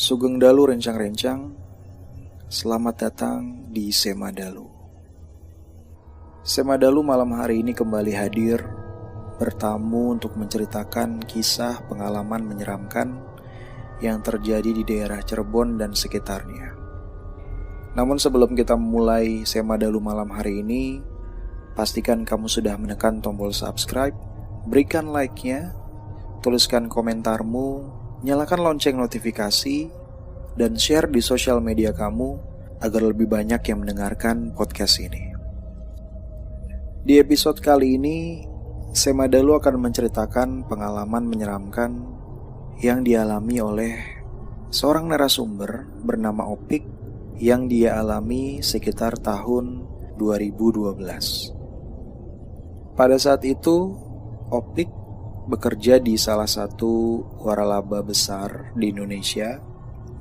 Sugeng Dalu rencang-rencang, selamat datang di Semadalu. Semadalu malam hari ini kembali hadir bertamu untuk menceritakan kisah pengalaman menyeramkan yang terjadi di daerah Cirebon dan sekitarnya. Namun sebelum kita memulai Semadalu malam hari ini, pastikan kamu sudah menekan tombol subscribe, berikan like-nya, tuliskan komentarmu, nyalakan lonceng notifikasi, dan share di sosial media kamu agar lebih banyak yang mendengarkan podcast ini. Di episode kali ini, Semadalu akan menceritakan pengalaman menyeramkan yang dialami oleh seorang narasumber bernama Opik yang dia alami sekitar tahun 2012. Pada saat itu, Opik bekerja di salah satu waralaba besar di Indonesia,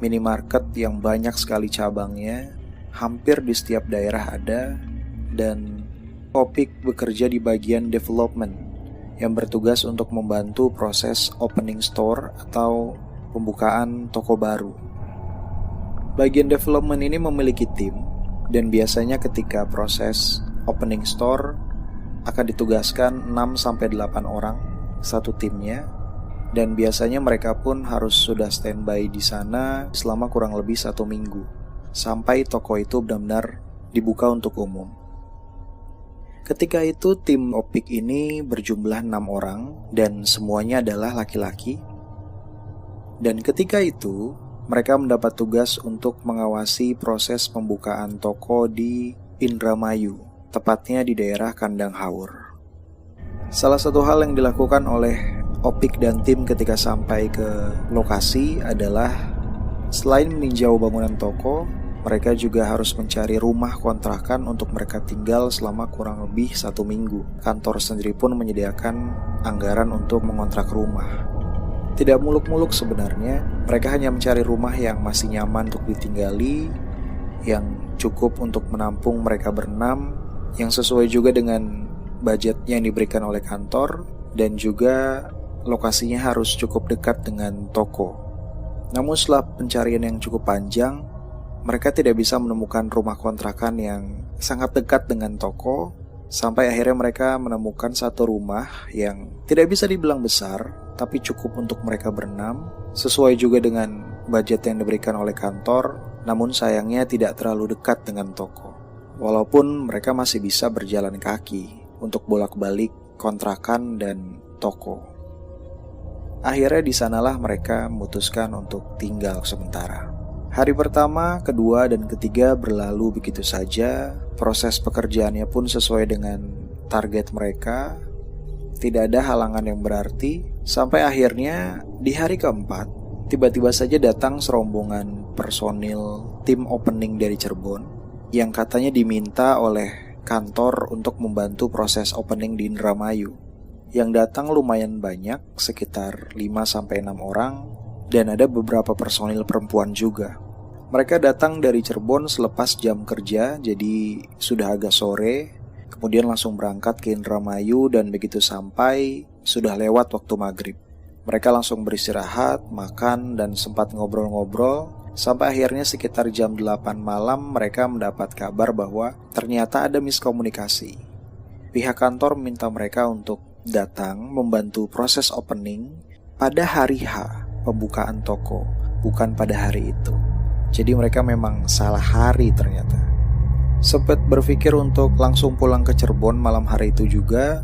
minimarket yang banyak sekali cabangnya, hampir di setiap daerah ada, dan Opik bekerja di bagian development yang bertugas untuk membantu proses opening store atau pembukaan toko baru. Bagian development ini memiliki tim, dan biasanya ketika proses opening store akan ditugaskan 6-8 orang satu timnya, dan biasanya mereka pun harus sudah standby di sana selama kurang lebih 1 minggu sampai toko itu benar-benar dibuka untuk umum. Ketika itu tim Opik ini berjumlah 6 orang dan semuanya adalah laki-laki. Dan ketika itu mereka mendapat tugas untuk mengawasi proses pembukaan toko di Indramayu, tepatnya di daerah Kandang Haur. Salah satu hal yang dilakukan oleh Opik dan tim ketika sampai ke lokasi adalah selain meninjau bangunan toko, mereka juga harus mencari rumah kontrakan untuk mereka tinggal selama kurang lebih 1 minggu. Kantor sendiri pun menyediakan anggaran untuk mengontrak rumah. Tidak muluk-muluk sebenarnya, mereka hanya mencari rumah yang masih nyaman untuk ditinggali, yang cukup untuk menampung mereka berenam, yang sesuai juga dengan budget yang diberikan oleh kantor, dan juga lokasinya harus cukup dekat dengan toko. Namun setelah pencarian yang cukup panjang, mereka tidak bisa menemukan rumah kontrakan yang sangat dekat dengan toko, sampai akhirnya mereka menemukan satu rumah yang tidak bisa dibilang besar, tapi cukup untuk mereka berenam, sesuai juga dengan budget yang diberikan oleh kantor, namun sayangnya tidak terlalu dekat dengan toko. Walaupun mereka masih bisa berjalan kaki untuk bolak-balik kontrakan dan toko. Akhirnya di sanalah mereka memutuskan untuk tinggal sementara. Hari pertama, kedua, dan ketiga berlalu begitu saja. Proses pekerjaannya pun sesuai dengan target mereka. Tidak ada halangan yang berarti. Sampai akhirnya di hari keempat, tiba-tiba saja datang serombongan personil tim opening dari Cirebon yang katanya diminta oleh kantor untuk membantu proses opening di Indramayu. Yang datang lumayan banyak, sekitar 5-6 orang, dan ada beberapa personil perempuan juga. Mereka datang dari Cirebon selepas jam kerja, jadi sudah agak sore, kemudian langsung berangkat ke Indramayu, dan begitu sampai sudah lewat waktu maghrib. Mereka langsung beristirahat, makan, dan sempat ngobrol-ngobrol. Sampai akhirnya sekitar jam 8 malam mereka mendapat kabar bahwa ternyata ada miskomunikasi. Pihak kantor minta mereka untuk datang membantu proses opening pada hari H pembukaan toko, bukan pada hari itu. Jadi mereka memang salah hari ternyata. Sempat berpikir untuk langsung pulang ke Cirebon malam hari itu juga,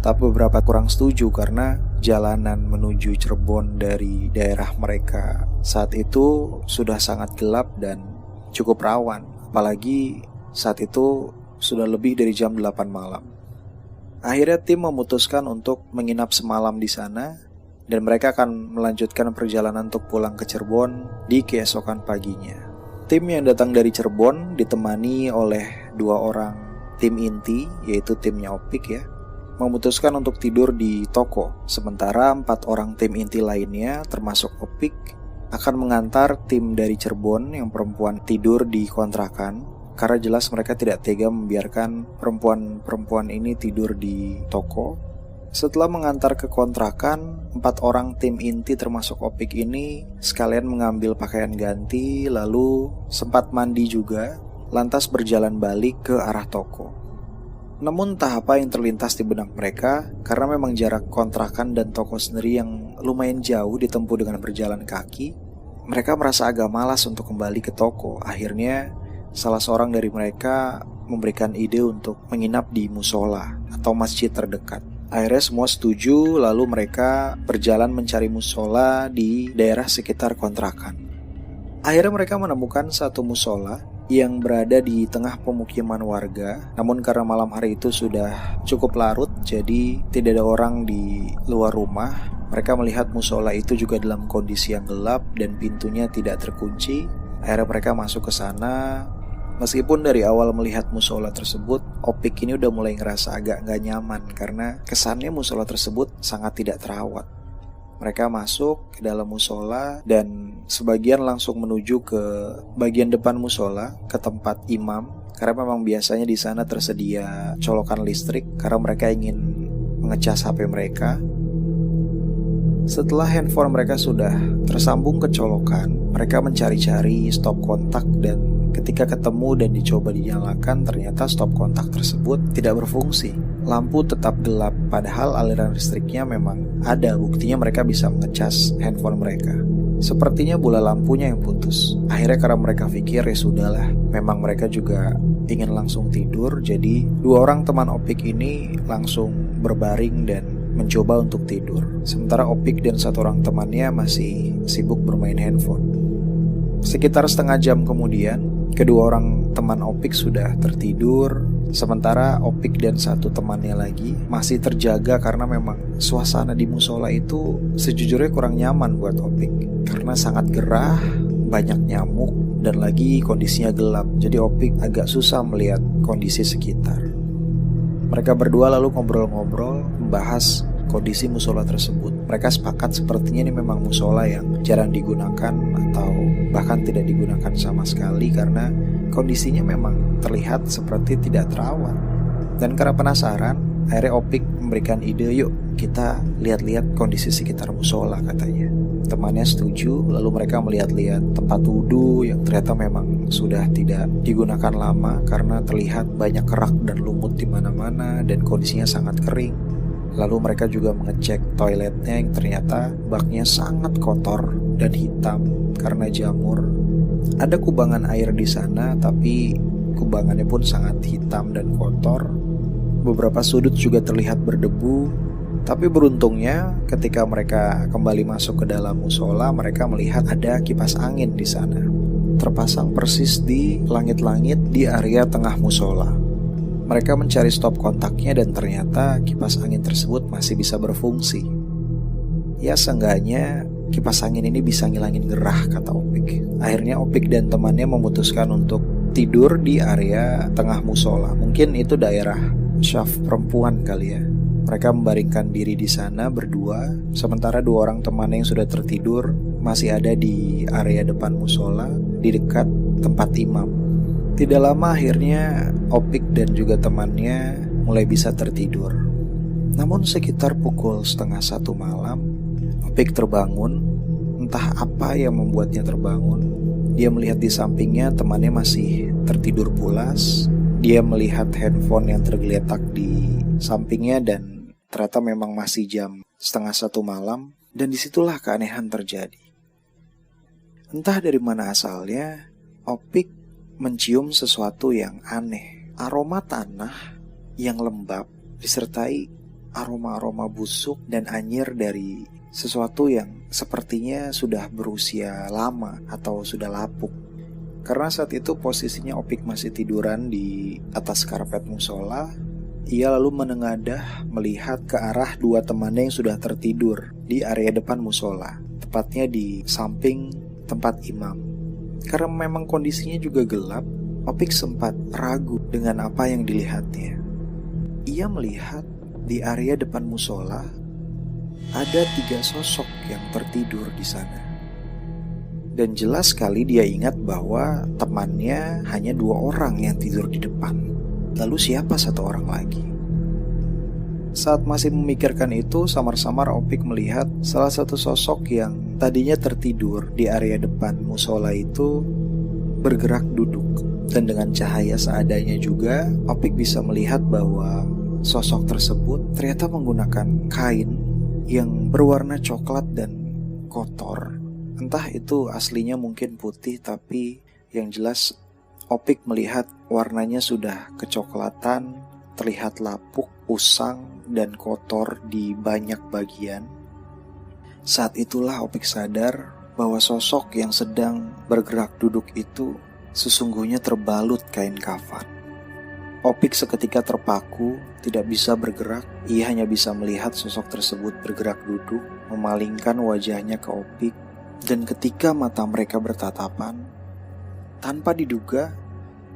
tapi beberapa kurang setuju karena jalanan menuju Cirebon dari daerah mereka saat itu sudah sangat gelap dan cukup rawan. Apalagi saat itu sudah lebih dari jam 8 malam. Akhirnya tim memutuskan untuk menginap semalam di sana dan mereka akan melanjutkan perjalanan untuk pulang ke Cirebon di keesokan paginya. Tim yang datang dari Cirebon ditemani oleh 2 orang tim inti, yaitu timnya Opik ya, memutuskan untuk tidur di toko. Sementara 4 orang tim inti lainnya termasuk Opik akan mengantar tim dari Cirebon yang perempuan tidur di kontrakan. Karena jelas mereka tidak tega membiarkan perempuan ini tidur di toko. Setelah mengantar ke kontrakan, 4 orang tim inti termasuk Opik ini sekalian mengambil pakaian ganti, lalu sempat mandi juga, lantas berjalan balik ke arah toko. Namun entah apa yang terlintas di benak mereka, karena memang jarak kontrakan dan toko sendiri yang lumayan jauh ditempuh dengan berjalan kaki, mereka merasa agak malas untuk kembali ke toko. Akhirnya salah seorang dari mereka memberikan ide untuk menginap di musola atau masjid terdekat. Akhirnya semua setuju, lalu mereka berjalan mencari musola di daerah sekitar kontrakan. Akhirnya mereka menemukan satu musola yang berada di tengah pemukiman warga. Namun karena malam hari itu sudah cukup larut, jadi tidak ada orang di luar rumah. Mereka melihat musola itu juga dalam kondisi yang gelap dan pintunya tidak terkunci. Akhirnya mereka masuk ke sana. Meskipun dari awal melihat musola tersebut, Opik ini udah mulai ngerasa agak gak nyaman karena kesannya musola tersebut sangat tidak terawat. Mereka masuk ke dalam musola dan sebagian langsung menuju ke bagian depan musola, ke tempat imam. Karena memang biasanya di sana tersedia colokan listrik karena mereka ingin mengecas HP mereka. Setelah handphone mereka sudah tersambung ke colokan, mereka mencari-cari stop kontak dan ketika ketemu dan dicoba dinyalakan, ternyata stop kontak tersebut tidak berfungsi. Lampu tetap gelap, padahal aliran listriknya memang ada, buktinya mereka bisa mengecas handphone mereka. Sepertinya bola lampunya yang putus. Akhirnya karena mereka pikir ya sudahlah, memang mereka juga ingin langsung tidur, jadi 2 orang teman Opik ini langsung berbaring dan mencoba untuk tidur. Sementara Opik dan 1 orang temannya masih sibuk bermain handphone. Sekitar setengah jam kemudian, kedua orang teman Opik sudah tertidur, sementara Opik dan 1 temannya lagi masih terjaga karena memang suasana di musola itu sejujurnya kurang nyaman buat Opik. Karena sangat gerah, banyak nyamuk, dan lagi kondisinya gelap. Jadi Opik agak susah melihat kondisi sekitar. Mereka berdua lalu ngobrol-ngobrol membahas kondisi musola tersebut. Mereka sepakat sepertinya ini memang musola yang jarang digunakan atau bahkan tidak digunakan sama sekali karena kondisinya memang terlihat seperti tidak terawat. Dan karena penasaran, akhirnya Opik memberikan ide, yuk kita lihat-lihat kondisi sekitar musola katanya. Temannya setuju, lalu mereka melihat-lihat tempat wudhu yang ternyata memang sudah tidak digunakan lama karena terlihat banyak kerak dan lumut di mana-mana dan kondisinya sangat kering. Lalu mereka juga mengecek toiletnya yang ternyata baknya sangat kotor dan hitam karena jamur. Ada kubangan air di sana, tapi kubangannya pun sangat hitam dan kotor. Beberapa sudut juga terlihat berdebu. Tapi beruntungnya ketika mereka kembali masuk ke dalam musola, mereka melihat ada kipas angin di sana, terpasang persis di langit-langit di area tengah musola. Mereka mencari stop kontaknya dan ternyata kipas angin tersebut masih bisa berfungsi. Ya seenggaknya kipas angin ini bisa ngilangin gerah, kata Opik. Akhirnya Opik dan temannya memutuskan untuk tidur di area tengah musola. Mungkin itu daerah syaf perempuan kali ya. Mereka membaringkan diri di sana berdua, sementara 2 orang temannya yang sudah tertidur masih ada di area depan musola di dekat tempat imam. Tidak lama akhirnya Opik dan juga temannya mulai bisa tertidur. Namun sekitar pukul 12:30 malam, Opik terbangun. Entah apa yang membuatnya terbangun. Dia melihat di sampingnya temannya masih tertidur pulas. Dia melihat handphone yang tergeletak di sampingnya dan ternyata memang masih jam 12:30 malam. Dan disitulah keanehan terjadi. Entah dari mana asalnya, Opik mencium sesuatu yang aneh. Aroma tanah yang lembab disertai aroma-aroma busuk dan anyir dari sesuatu yang sepertinya sudah berusia lama atau sudah lapuk. Karena saat itu posisinya Opik masih tiduran di atas karpet musola Ia lalu menengadah melihat ke arah dua temannya yang sudah tertidur di area depan musola, tepatnya di samping tempat imam. Karena memang kondisinya juga gelap, Opik sempat ragu dengan apa yang dilihatnya. Ia melihat di area depan musola ada 3 sosok yang tertidur di sana. Dan jelas sekali dia ingat bahwa temannya hanya 2 orang yang tidur di depan. Lalu siapa satu orang lagi? Saat masih memikirkan itu, samar-samar Opik melihat salah satu sosok yang tadinya tertidur di area depan musola itu bergerak duduk. Dan dengan cahaya seadanya juga, Opik bisa melihat bahwa sosok tersebut ternyata menggunakan kain yang berwarna coklat dan kotor. Entah itu aslinya mungkin putih, tapi yang jelas Opik melihat warnanya sudah kecoklatan, terlihat lapuk, usang, dan kotor di banyak bagian. Saat itulah Opik sadar bahwa sosok yang sedang bergerak duduk itu sesungguhnya terbalut kain kafan. Opik seketika terpaku, tidak bisa bergerak. Ia hanya bisa melihat sosok tersebut bergerak duduk, memalingkan wajahnya ke Opik. Dan ketika mata mereka bertatapan, tanpa diduga,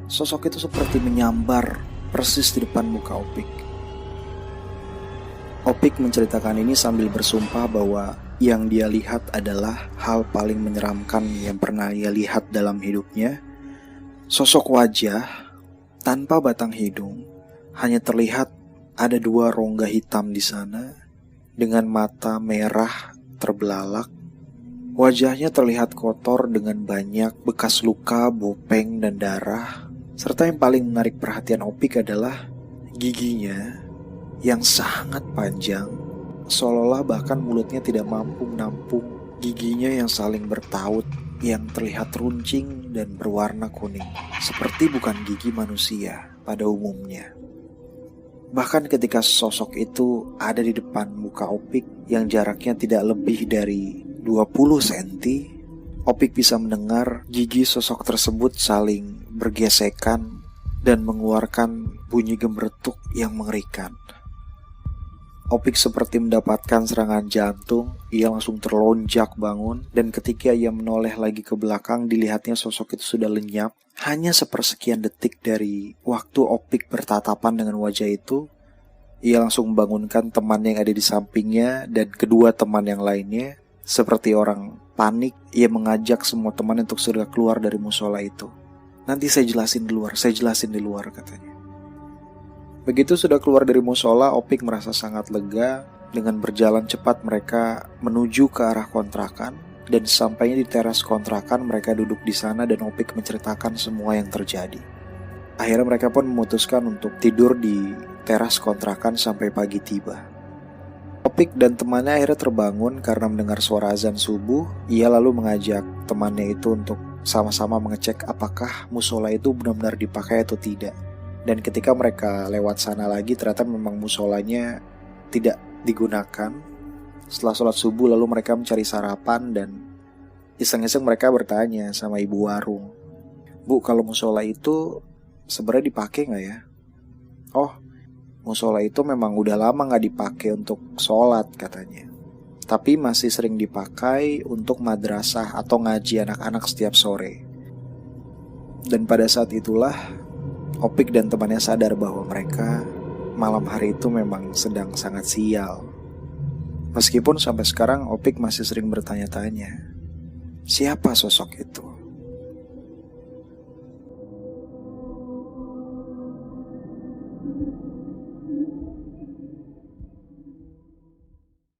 sosok itu seperti menyambar persis di depan muka Opik. Opik menceritakan ini sambil bersumpah bahwa yang dia lihat adalah hal paling menyeramkan yang pernah ia lihat dalam hidupnya. Sosok wajah tanpa batang hidung, hanya terlihat ada 2 rongga hitam di sana dengan mata merah terbelalak. Wajahnya terlihat kotor dengan banyak bekas luka, bopeng, dan darah. Serta yang paling menarik perhatian Opik adalah giginya yang sangat panjang, seolah-olah bahkan mulutnya tidak mampu menampung giginya yang saling bertaut, yang terlihat runcing dan berwarna kuning, seperti bukan gigi manusia pada umumnya. Bahkan ketika sosok itu ada di depan muka Opik yang jaraknya tidak lebih dari 20 cm, Opik bisa mendengar gigi sosok tersebut saling bergesekan dan mengeluarkan bunyi gemeretuk yang mengerikan. Opik seperti mendapatkan serangan jantung. Ia langsung terlonjak bangun, dan ketika ia menoleh lagi ke belakang, dilihatnya sosok itu sudah lenyap. Hanya sepersekian detik dari waktu Opik bertatapan dengan wajah itu, ia langsung membangunkan teman yang ada di sampingnya dan kedua teman yang lainnya. Seperti orang panik, ia mengajak semua teman untuk segera keluar dari musola itu. Nanti saya jelasin di luar katanya. Begitu sudah keluar dari musola, Opik merasa sangat lega. Dengan berjalan cepat mereka menuju ke arah kontrakan, dan sampainya di teras kontrakan mereka duduk di sana dan Opik menceritakan semua yang terjadi. Akhirnya mereka pun memutuskan untuk tidur di teras kontrakan sampai pagi tiba. Opik dan temannya akhirnya terbangun karena mendengar suara azan subuh. Ia lalu mengajak temannya itu untuk sama-sama mengecek apakah musola itu benar-benar dipakai atau tidak. Dan ketika mereka lewat sana lagi, ternyata memang musolanya tidak digunakan. Setelah sholat subuh lalu mereka mencari sarapan dan iseng-iseng mereka bertanya sama ibu warung, "Bu, kalau musola itu sebenarnya dipakai gak ya?" "Oh, musola itu memang udah lama gak dipakai untuk sholat," katanya. "Tapi masih sering dipakai untuk madrasah atau ngaji anak-anak setiap sore." Dan pada saat itulah Opik dan temannya sadar bahwa mereka malam hari itu memang sedang sangat sial. Meskipun sampai sekarang Opik masih sering bertanya-tanya, siapa sosok itu?